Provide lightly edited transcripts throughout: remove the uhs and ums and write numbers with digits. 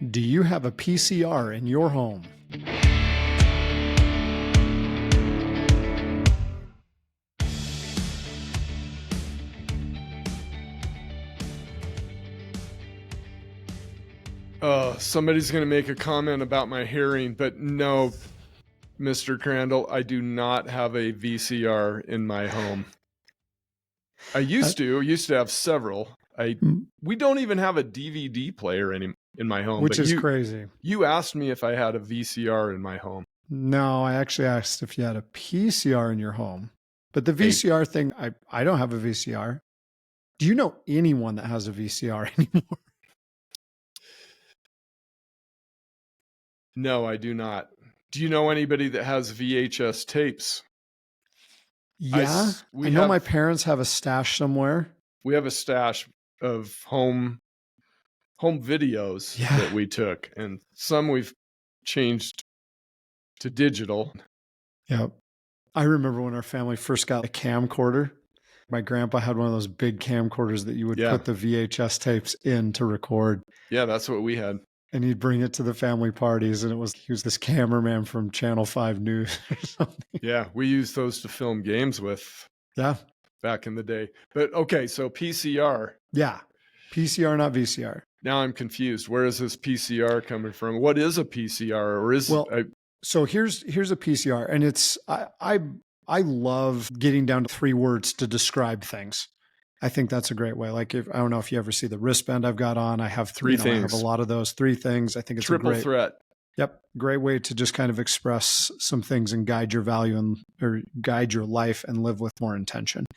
Do you have a PCR in your home? Somebody's going to make a comment about my hearing, but no, Mr. Crandall, I do not have a VCR in my home. I used to have several. We don't even have a DVD player in my home. Which is crazy. You asked me if I had a VCR in my home. No, I actually asked if you had a PCR in your home. But the VCR thing, I don't have a VCR. Do you know anyone that has a VCR anymore? No, I do not. Do you know anybody that has VHS tapes? Yeah, I know my parents have a stash somewhere. We have a stash of home videos that we took, and some we've changed to digital. Yep. I remember when our family first got a camcorder. My grandpa had one of those big camcorders that you would put the VHS tapes in to record. Yeah, that's what we had. And he'd bring it to the family parties, and he was this cameraman from Channel 5 News or something. Yeah, we used those to film games with. Yeah. Back in the day. But okay, so PCR. Yeah. PCR, not VCR. Now I'm confused. Where is this PCR coming from? What is a PCR? Or is so here's a PCR, and it's I love getting down to 3 words to describe things. I think that's a great way. Like I don't know if you ever see the wristband I've got on. I have 3 things. I have a lot of those 3 things. I think it's triple threat. Yep. Great way to just kind of express some things and guide your value or guide your life and live with more intention.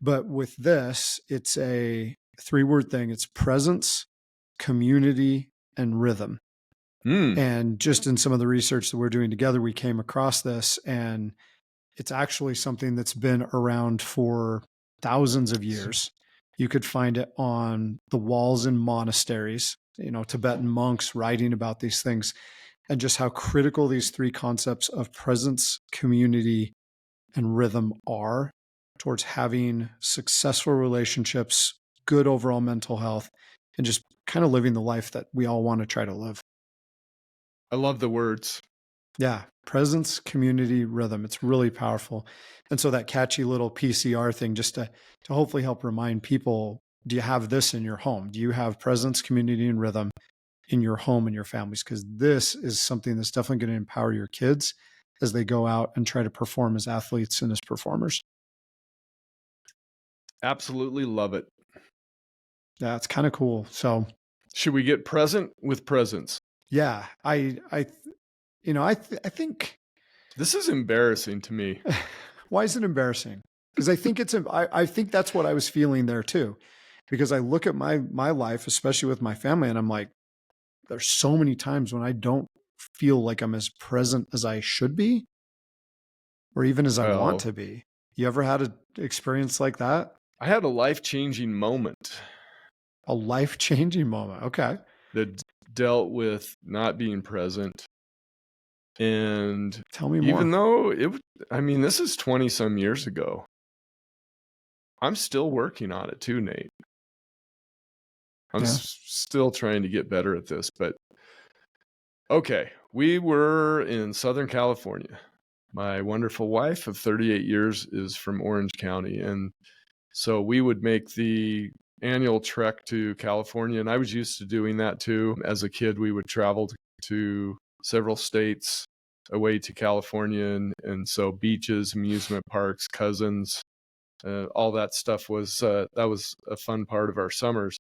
But with this, it's a 3-word thing. It's presence, community, and rhythm. And just in some of the research that we're doing together, we came across this, and it's actually something that's been around for thousands of years. You could find it on the walls in monasteries, Tibetan monks writing about these things, and just how critical these 3 concepts of presence, community, and rhythm are towards having successful relationships, good overall mental health, and just kind of living the life that we all want to try to live. I love the words. Yeah. Presence, community, rhythm. It's really powerful. And so that catchy little PCR thing, just to hopefully help remind people, do you have this in your home? Do you have presence, community, and rhythm in your home and your families? Because this is something that's definitely going to empower your kids as they go out and try to perform as athletes and as performers. Absolutely love it. Yeah, it's kind of cool. So should we get present with presence? Yeah, I think this is embarrassing to me. Why is it embarrassing? Because I think I think that's what I was feeling there too. Because I look at my life, especially with my family, and I'm like, there's so many times when I don't feel like I'm as present as I should be, or even as I want to be. You ever had an experience like that? I had a life-changing moment. A life-changing moment. Okay. That dealt with not being present. And tell me more. Even though this is 20 some years ago, I'm still working on it too, Nate. I'm still trying to get better at this, but okay. We were in Southern California. My wonderful wife of 38 years is from Orange County. And so we would make the annual trek to California. And I was used to doing that too. As a kid, we would travel to several states away to California. And so beaches, amusement parks, cousins, all that stuff that was a fun part of our summers.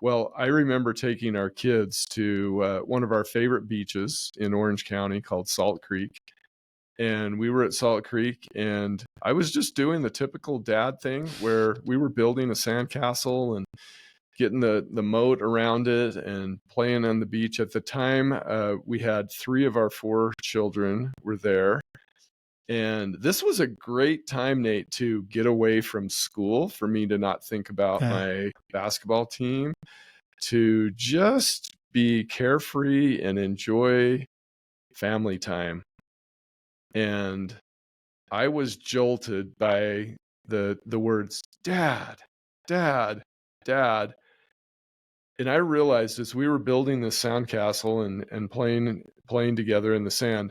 Well, I remember taking our kids to one of our favorite beaches in Orange County called Salt Creek. And we were at Salt Creek, and I was just doing the typical dad thing where we were building a sandcastle and getting the moat around it and playing on the beach. At the time, we had 3 of our 4 children were there. And this was a great time, Nate, to get away from school, for me to not think about my basketball team, to just be carefree and enjoy family time. And I was jolted by the words, Dad, Dad, Dad. And I realized as we were building this sandcastle and playing together in the sand,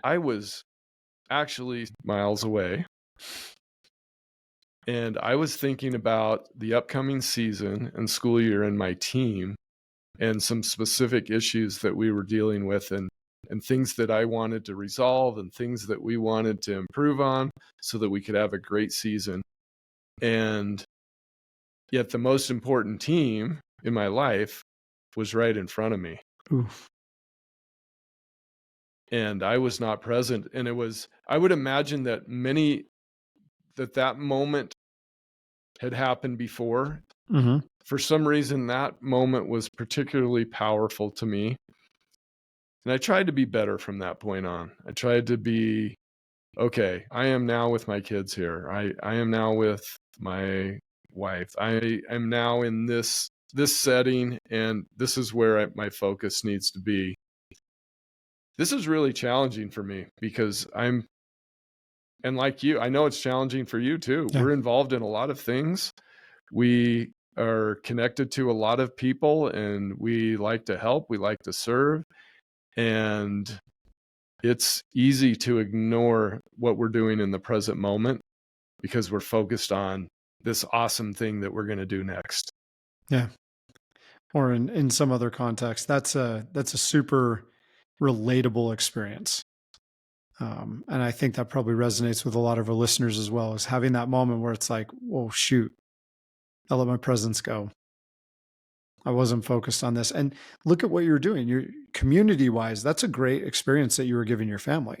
I was actually miles away. And I was thinking about the upcoming season and school year and my team and some specific issues that we were dealing with and things that I wanted to resolve and things that we wanted to improve on so that we could have a great season. And yet the most important team in my life was right in front of me. Oof. And I was not present. And I would imagine that that moment had happened before. Mm-hmm. For some reason, that moment was particularly powerful to me. And I tried to be better from that point on. I tried to be, okay, I am now with my kids here. I am now with my wife. I am now in this setting, and this is where my focus needs to be. This is really challenging for me because and like you, I know it's challenging for you too. Yeah. We're involved in a lot of things. We are connected to a lot of people, and we like to help. We like to serve. And it's easy to ignore what we're doing in the present moment because we're focused on this awesome thing that we're going to do next. Yeah. Or in some other context, that's a super relatable experience. And I think that probably resonates with a lot of our listeners as well, is having that moment where it's like, whoa, shoot, I let my presence go. I wasn't focused on this. And look at what you're doing. You're community wise, that's a great experience that you were giving your family.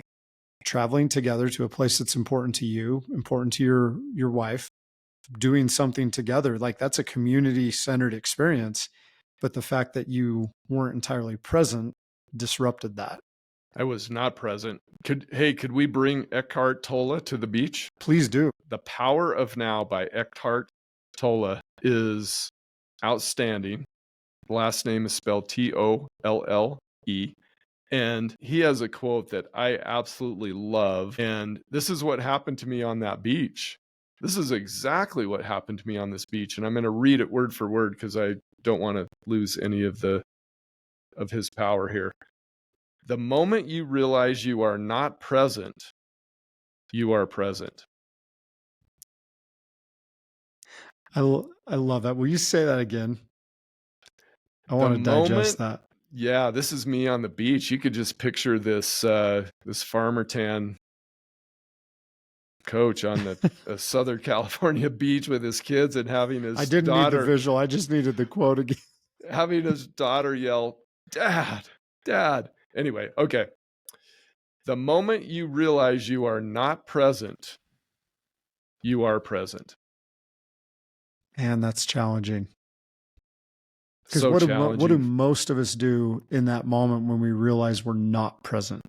Traveling together to a place that's important to you, important to your wife, doing something together, like that's a community centered experience. But the fact that you weren't entirely present disrupted that. I was not present. Could we bring Eckhart Tolle to the beach? Please do. The Power of Now by Eckhart Tolle is outstanding. The last name is spelled Tolle. And he has a quote that I absolutely love. And this is what happened to me on that beach. This is exactly what happened to me on this beach. And I'm going to read it word for word because I don't want to lose any of his power here. The moment you realize you are not present, you are present. I love that. Will you say that again? I want to digest that. Yeah, this is me on the beach. You could just picture this farmer tan coach on a Southern California beach with his kids and having his I didn't need the visual. I just needed the quote again. Having his daughter yell, "Dad, Dad." Anyway, okay. The moment you realize you are not present, you are present. And that's challenging. Because So what challenging. do most of us do in that moment when we realize we're not present?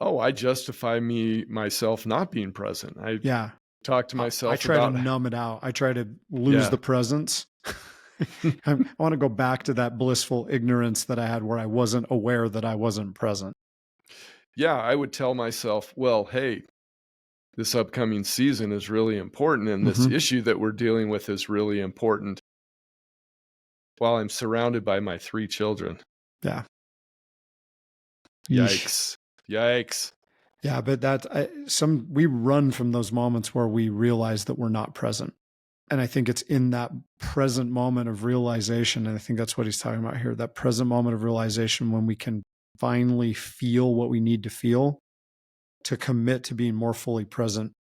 Oh, I justify myself not being present. I talk to myself. I try to numb it out. I try to lose the presence. I want to go back to that blissful ignorance that I had where I wasn't aware that I wasn't present. Yeah, I would tell myself, well, hey, this upcoming season is really important, and this issue that we're dealing with is really important, while I'm surrounded by my 3 children. Yeah. Yikes. Yeah, but we run from those moments where we realize that we're not present. And I think it's in that present moment of realization, and I think that's what he's talking about here, that present moment of realization when we can finally feel what we need to feel to commit to being more fully present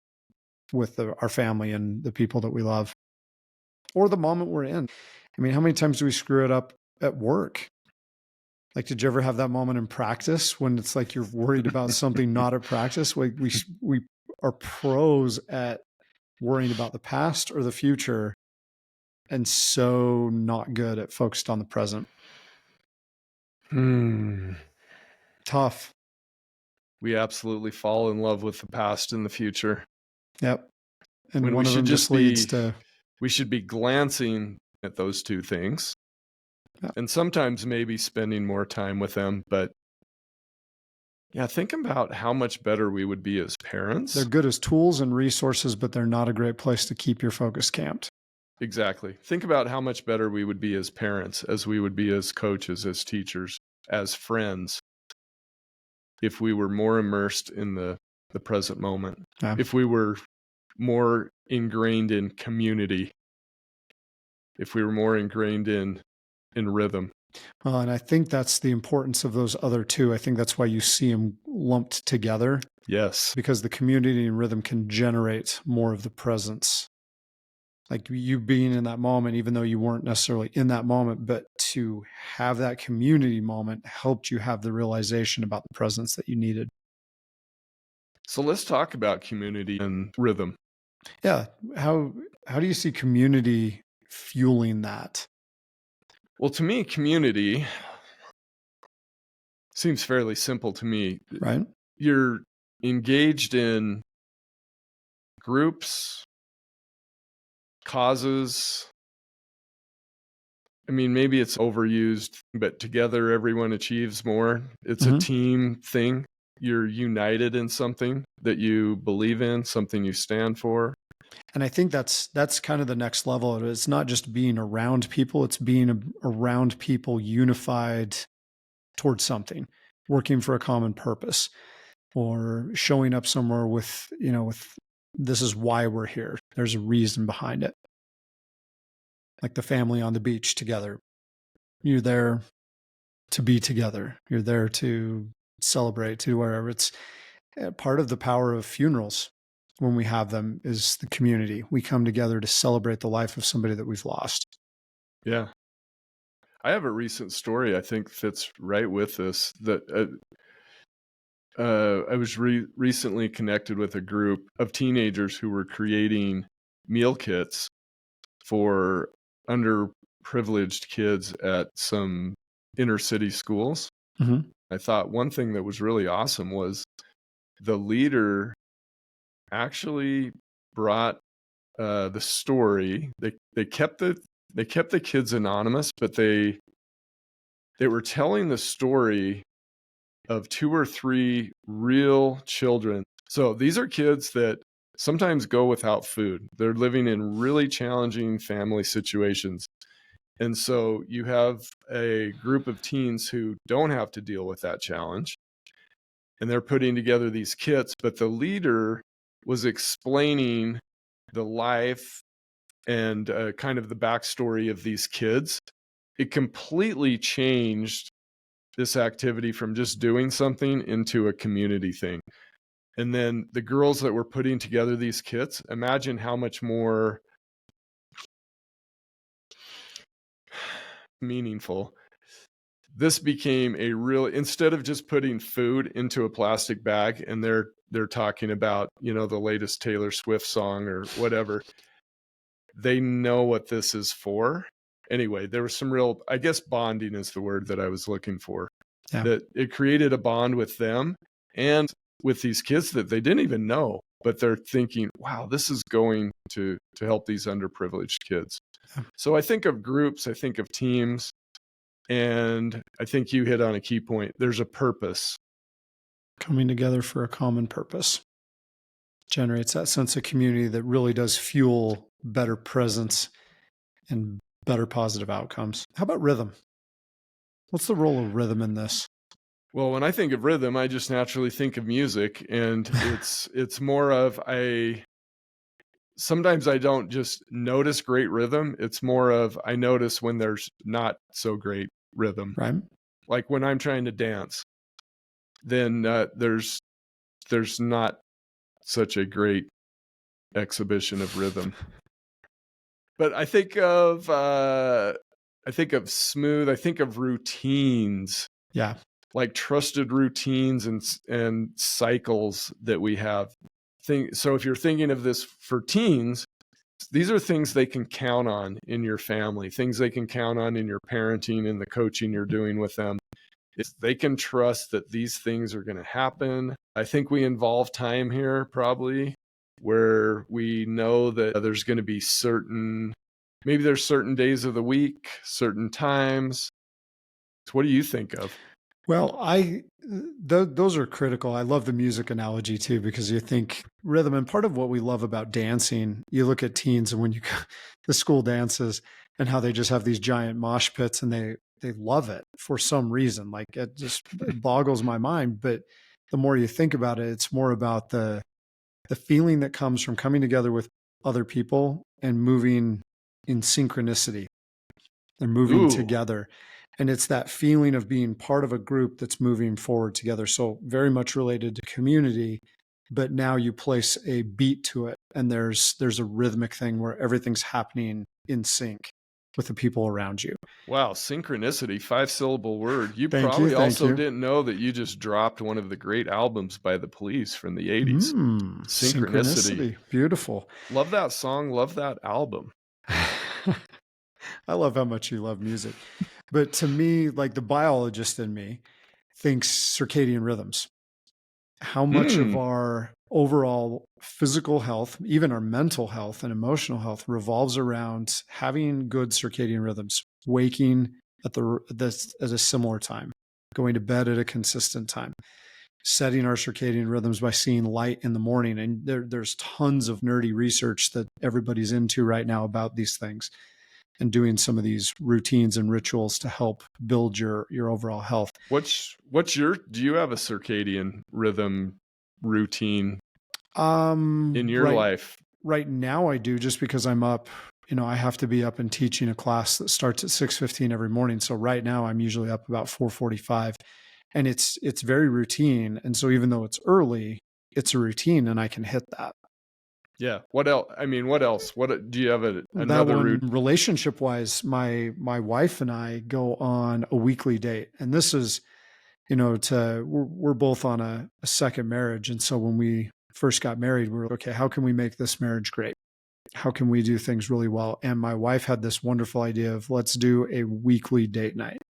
with our family and the people that we love, or the moment we're in. I mean, how many times do we screw it up at work? Like, did you ever have that moment in practice when it's like you're worried about something not at practice? We are pros at worrying about the past or the future and so not good at focused on the present. Tough. We absolutely fall in love with the past and the future. Yep. And when one of them just leads to... We should be glancing at those two things. Yep. And sometimes maybe spending more time with them. But yeah, think about how much better we would be as parents. They're good as tools and resources, but they're not a great place to keep your focus camped. Exactly. Think about how much better we would be as parents, as we would be as coaches, as teachers, as friends, if we were more immersed in the present moment, Yeah. if we were more ingrained in community, if we were more ingrained in rhythm. Well, and I think that's the importance of those other two. I think that's why you see them lumped together, Yes. because the community and rhythm can generate more of the presence. Like you being in that moment, even though you weren't necessarily in that moment, but to have that community moment helped you have the realization about the presence that you needed. So let's talk about community and rhythm. Yeah. How do you see community fueling that? Well, to me, community seems fairly simple to me. Right? You're engaged in groups, causes. I mean, maybe it's overused, but together everyone achieves more. It's a team thing. You're united in something that you believe in, something you stand for. And I think that's kind of the next level of it. It's not just being around people, it's being around people unified towards something, working for a common purpose, or showing up somewhere with, with this is why we're here. There's a reason behind it. Like the family on the beach together. You're there to be together. You're there to celebrate, to wherever. It's part of the power of funerals when we have them is the community. We come together to celebrate the life of somebody that we've lost. Yeah. I have a recent story I think fits right with this, that I was recently connected with a group of teenagers who were creating meal kits for underprivileged kids at some inner city schools. I thought one thing that was really awesome was the leader actually brought the story. They kept the kids anonymous, but they were telling the story of 2 or 3 real children. So these are kids that sometimes go without food. They're living in really challenging family situations. And so you have a group of teens who don't have to deal with that challenge. And they're putting together these kits, but the leader was explaining the life and kind of the backstory of these kids. It completely changed this activity from just doing something into a community thing. And then the girls that were putting together these kits, imagine how much more meaningful this became. A real, instead of just putting food into a plastic bag and they're talking about, the latest Taylor Swift song or whatever, they know what this is for. Anyway, there was some real, I guess bonding is the word that I was looking for. Yeah. That it created a bond with them and with these kids that they didn't even know, but they're thinking, wow, this is going to help these underprivileged kids. Yeah. So I think of groups, I think of teams, and I think you hit on a key point. There's a purpose. Coming together for a common purpose generates that sense of community that really does fuel better presence and better positive outcomes. How about rhythm? What's the role of rhythm in this? Well, when I think of rhythm, I just naturally think of music, and it's more of sometimes I don't just notice great rhythm. It's more of I notice when there's not so great rhythm. Right. Like when I'm trying to dance, then there's not such a great exhibition of rhythm. But I think of smooth. I think of routines. Yeah. Like trusted routines and cycles that we have. So if you're thinking of this for teens, these are things they can count on in your family, things they can count on in your parenting and the coaching you're doing with them. They can trust that these things are going to happen. I think we involve time here probably, where we know that there's going to be maybe there's certain days of the week, certain times. So what do you think of? Well, those are critical. I love the music analogy too, because you think rhythm, and part of what we love about dancing, you look at teens and when you the school dances and how they just have these giant mosh pits and they love it for some reason. Like it just boggles my mind. But the more you think about it, it's more about the feeling that comes from coming together with other people and moving in synchronicity. They're moving Ooh, together. And it's that feeling of being part of a group that's moving forward together. So very much related to community, but now you place a beat to it. And there's a rhythmic thing where everything's happening in sync with the people around you. wow, synchronicity, 5-syllable word. You Thank you. probably Thank also you. didn't know that you just dropped one of the great albums by the Police from the 80s. Synchronicity. Synchronicity. Beautiful. Love that song, love that album. I love how much you love music. But to me, like the biologist in me thinks circadian rhythms. How much of Hmm. our overall physical health, even our mental health and emotional health, revolves around having good circadian rhythms, waking at at a similar time, going to bed at a consistent time, setting our circadian rhythms by seeing light in the morning. And there's tons of nerdy research that everybody's into right now about these things and doing some of these routines and rituals to help build your overall health. What's your do you have a circadian rhythm routine in your Right life? right now I do, just because I'm up, I have to be up and teaching a class that starts at 6:15 every morning. So right now I'm usually up about 4:45, and it's very routine. And so even though it's early, it's a routine and I can hit that. Yeah. What else? I mean, what else? What do you have That another one, route? relationship wise, my wife and I go on a weekly date. And this is, we're both on a second marriage. And so when we first got married, we were okay, how can we make this marriage great? How can we do things really well? And my wife had this wonderful idea of let's do a weekly date night.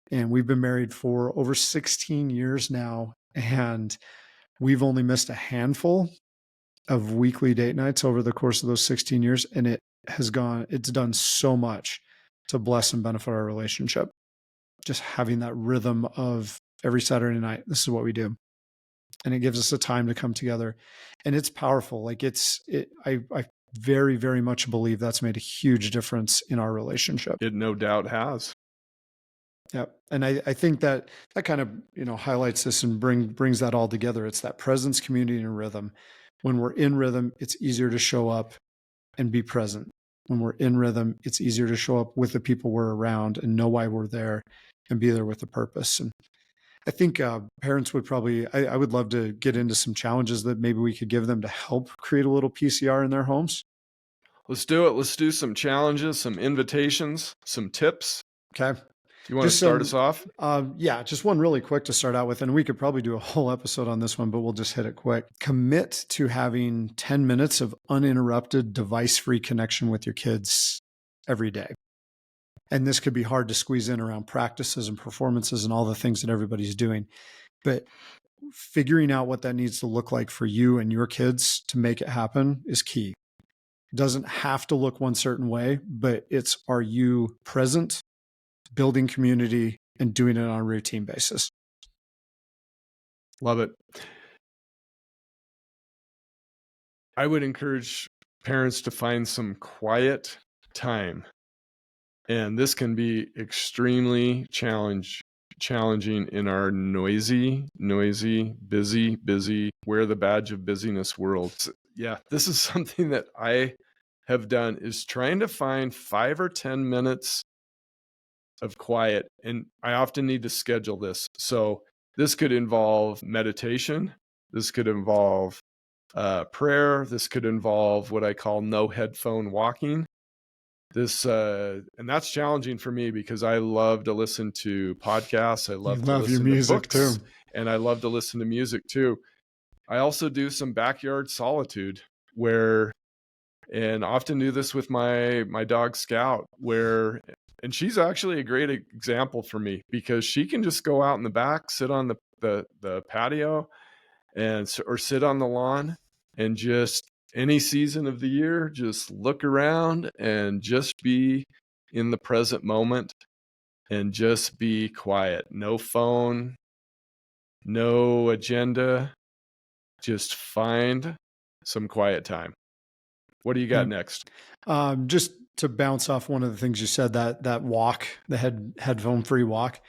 And we've been married for over 16 years now. And we've only missed a handful of weekly date nights over the course of those 16 years. And it's done so much to bless and benefit our relationship. Just having that rhythm of every Saturday night, this is what we do. And it gives us a time to come together. And it's powerful. Like I very, very much believe that's made a huge difference in our relationship. It no doubt has. Yeah. And I think that kind of, highlights this and brings that all together. It's that presence, community, and rhythm. When we're in rhythm, it's easier to show up and be present. When we're in rhythm, it's easier to show up with the people we're around and know why we're there and be there with a purpose. And I think parents would probably, I would love to get into some challenges that maybe we could give them to help create a little PCR in their homes. Let's do it. Let's do some challenges, some invitations, some tips. Okay. You want to Just start us some, off? yeah, just one really quick to start out with. And we could probably do a whole episode on this one, but we'll just hit it quick. Commit to having 10 minutes of uninterrupted device free connection with your kids every day. And this could be hard to squeeze in around practices and performances and all the things that everybody's doing. But figuring out what that needs to look like for you and your kids to make it happen is key. It doesn't have to look one certain way, but are you present, building community, and doing it on a routine basis? Love it. I would encourage parents to find some quiet time. And this can be extremely challenging in our noisy, busy, wear the badge of busyness world. Yeah, this is something that I have done, is trying to find 5 or 10 minutes of quiet. And I often need to schedule this. So this could involve meditation. This could involve prayer. This could involve what I call no headphone walking. And that's challenging for me because I love to listen to podcasts. I You love to love your listen to music books, too. and I love to listen to music too. I also do some backyard solitude and often do this with my dog Scout, and she's actually a great example for me because she can just go out in the back, sit on the patio or sit on the lawn and just any season of the year, just look around and just be in the present moment. and just be quiet. No phone, no agenda. Just find some quiet time. What do you got next? Just to bounce off one of the things you said, that walk, the headphone-free walk,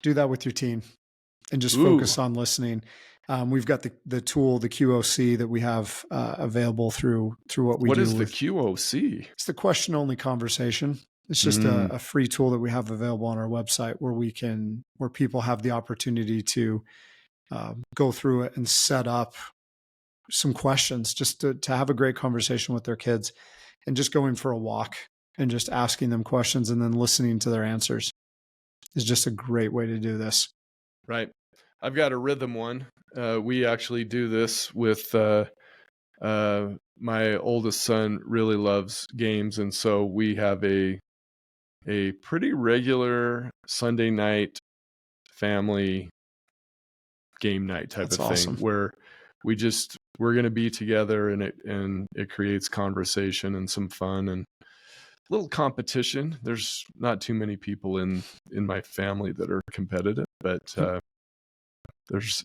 do that with your teen and just focus on listening. We've got the tool, the QOC, that we have available through what we do. What is the QOC? It's the question-only conversation. It's just a free tool that we have available on our website where people have the opportunity to go through it and set up some questions just to have a great conversation with their kids, and just going for a walk and just asking them questions and then listening to their answers is just a great way to do this. Right. I've got a rhythm one. We actually do this with my oldest son really loves games. And so we have a pretty regular Sunday night family game night type of thing where we're going to be together, and it creates conversation and some fun and a little competition. There's not too many people in my family that are competitive, but there's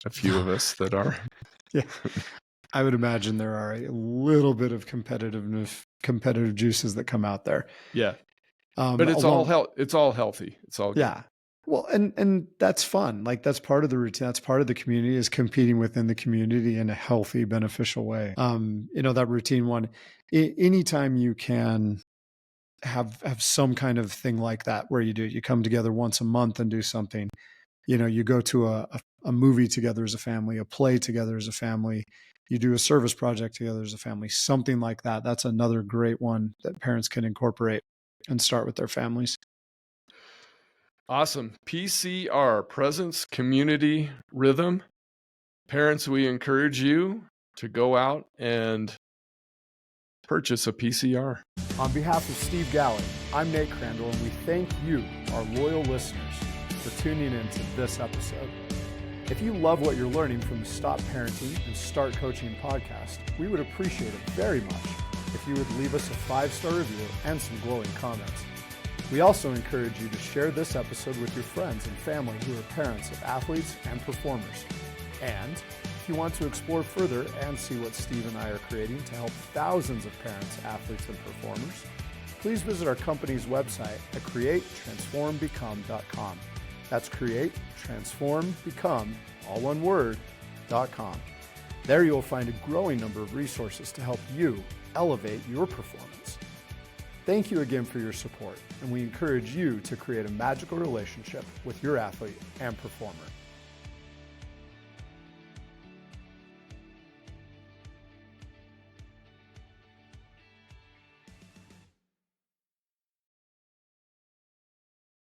a few of us that are. Yeah. I would imagine there are a little bit of competitive juices that come out there. Yeah. But it's all healthy. It's all good. Yeah. Well, and that's fun. Like, that's part of the routine. That's part of the community, is competing within the community in a healthy, beneficial way. That routine one, anytime you can have some kind of thing like that, where you come together once a month and do something, you go to a movie together as a family, a play together as a family, you do a service project together as a family, something like that. That's another great one that parents can incorporate and start with their families. Awesome. PCR, presence, community, rhythm. Parents, we encourage you to go out and purchase a PCR. On behalf of Steve Galley, I'm Nate Crandall, and we thank you, our loyal listeners, for tuning in to this episode. If you love what you're learning from the Stop Parenting and Start Coaching podcast, we would appreciate it very much if you would leave us a 5-star review and some glowing comments. We also encourage you to share this episode with your friends and family who are parents of athletes and performers. And if you want to explore further and see what Steve and I are creating to help thousands of parents, athletes, and performers, please visit our company's website at createtransformbecome.com. That's createtransformbecome, all one word, .com. There you'll find a growing number of resources to help you elevate your performance. Thank you again for your support, and we encourage you to create a magical relationship with your athlete and performer.